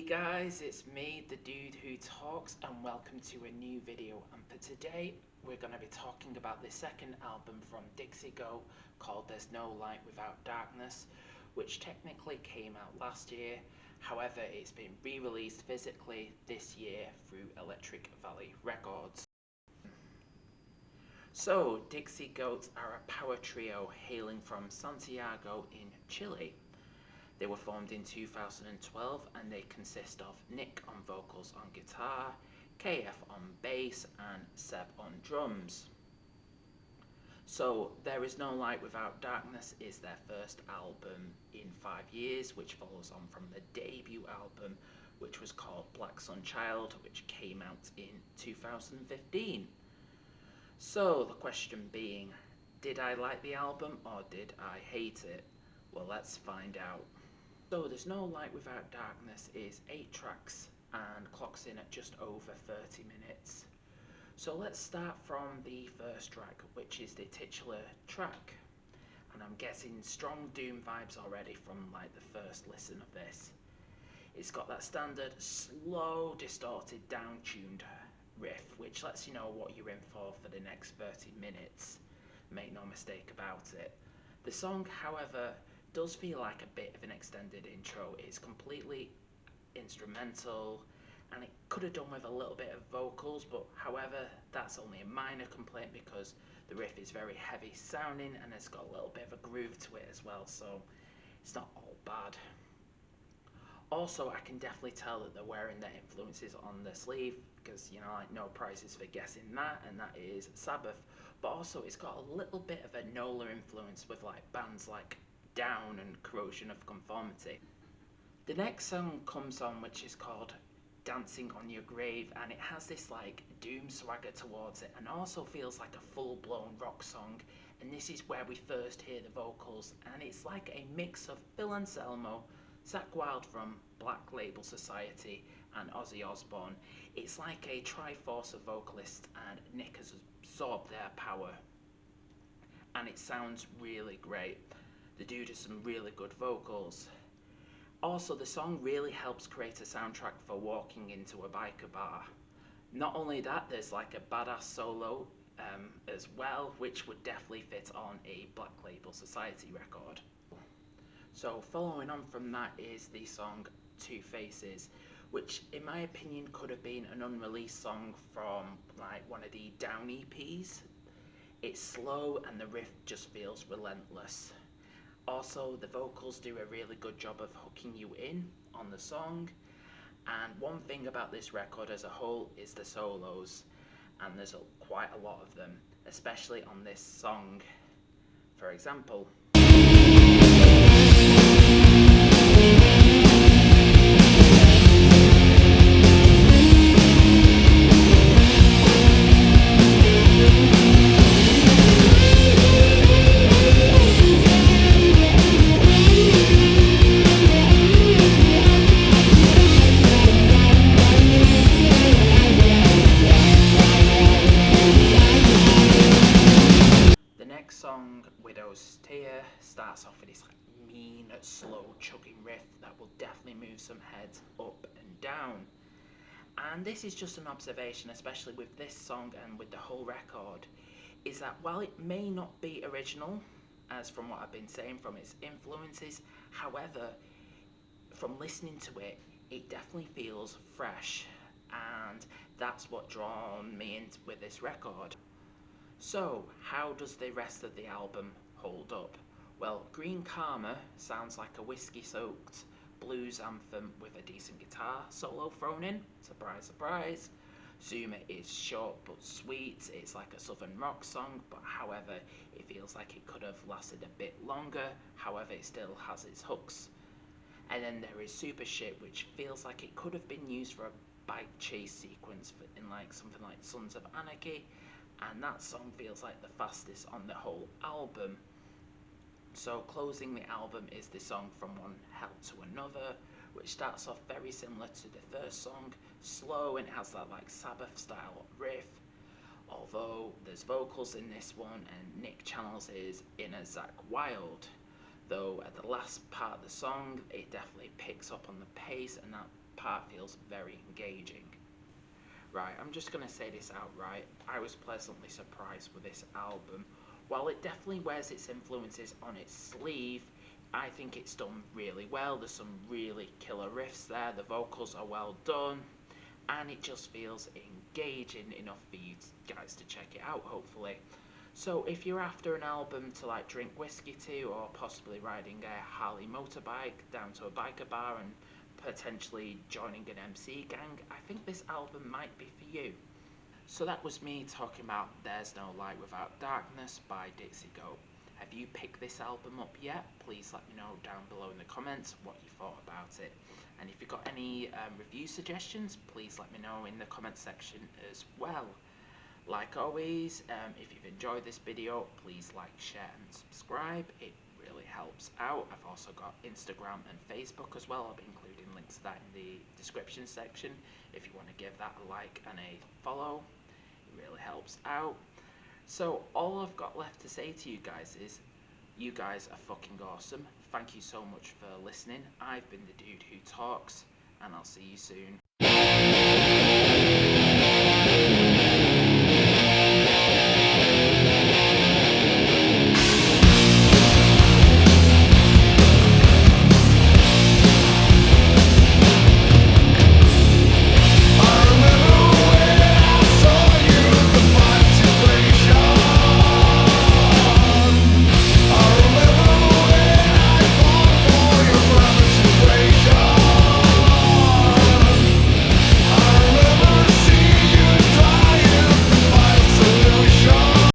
Hey guys, it's me, the dude who talks, and welcome to a new video. And for today, we're going to be talking about the second album from Dixie Goat called There's No Light Without Darkness, which technically came out last year. However, it's been re-released physically this year through Electric Valley Records. So, Dixie Goats are a power trio hailing from Santiago in Chile. They were formed in 2012 and they consist of Nick on vocals on guitar, KF on bass and Seb on drums. So There Is No Light Without Darkness is their first album in 5 years, which follows on from the debut album, which was called Black Sun Child, which came out in 2015. So the question being, did I like the album or did I hate it? Well, let's find out. So There's No Light Without Darkness is 8 tracks and clocks in at just over 30 minutes. So let's start from the first track, which is the titular track. And I'm getting strong doom vibes already from like the first listen of this. It's got that standard slow, distorted, down-tuned riff, which lets you know what you're in for the next 30 minutes. Make no mistake about it. The song, however, does feel like a bit of an extended intro. It's completely instrumental and it could have done with a little bit of vocals, but however, that's only a minor complaint because the riff is very heavy sounding and it's got a little bit of a groove to it as well, so it's not all bad. Also, I can definitely tell that they're wearing their influences on their sleeve because, you know, like no prizes for guessing that, and that is Sabbath. But also, it's got a little bit of a NOLA influence with like bands like Down and Corrosion of Conformity. The next song comes on, which is called Dancing on Your Grave, and it has this like doom swagger towards it and also feels like a full-blown rock song. And this is where we first hear the vocals, and it's like a mix of Phil Anselmo, Zakk Wylde from Black Label Society, and Ozzy Osbourne. It's like a triforce of vocalists, and Nick has absorbed their power, and it sounds really great. The dude has some really good vocals. Also, the song really helps create a soundtrack for walking into a biker bar. Not only that, there's like a badass solo as well, which would definitely fit on a Black Label Society record. So following on from that is the song Two Faces, which in my opinion could have been an unreleased song from like one of the Down EPs. It's slow and the riff just feels relentless. Also, the vocals do a really good job of hooking you in on the song. And one thing about this record as a whole is the solos, and there's quite a lot of them, especially on this song. For example, the next song, Widow's Tear, starts off with this mean, slow, chugging riff that will definitely move some heads up and down. And this is just an observation, especially with this song and with the whole record, is that while it may not be original, as from what I've been saying from its influences, however, from listening to it, it definitely feels fresh, and that's what drawn me in with this record. So, how does the rest of the album hold up? Well, Green Karma sounds like a whiskey-soaked blues anthem with a decent guitar solo thrown in. Surprise, surprise. Zuma is short but sweet. It's like a southern rock song, but however, it feels like it could have lasted a bit longer. However, it still has its hooks. And then there is Super Shit, which feels like it could have been used for a bike chase sequence in like something like Sons of Anarchy, and that song feels like the fastest on the whole album. So closing the album is the song From One Hell to Another, which starts off very similar to the first song, slow, and it has that like Sabbath style riff, although there's vocals in this one and Nick channels his inner Zakk Wylde. Though at the last part of the song, it definitely picks up on the pace, and that part feels very engaging. Right, I'm just going to say this outright. I was pleasantly surprised with this album. While it definitely wears its influences on its sleeve, I think it's done really well. There's some really killer riffs there, the vocals are well done, and it just feels engaging enough for you guys to check it out, hopefully. So if you're after an album to like drink whiskey to, or possibly riding a Harley motorbike down to a biker bar and potentially joining an MC gang, I think this album might be for you. So that was me talking about There's No Light Without Darkness by Dixie Goat. Have you picked this album up yet? Please let me know down below in the comments what you thought about it. And if you've got any review suggestions, please let me know in the comment section as well. Like always, if you've enjoyed this video, please like, share and subscribe. It really helps out. I've also got Instagram and Facebook as well. I'll be including links to that in the description section if you want to give that a like and a follow. It really helps out. So all I've got left to say to you guys is, you guys are fucking awesome. Thank you so much for listening. I've been the dude who talks, and I'll see you soon.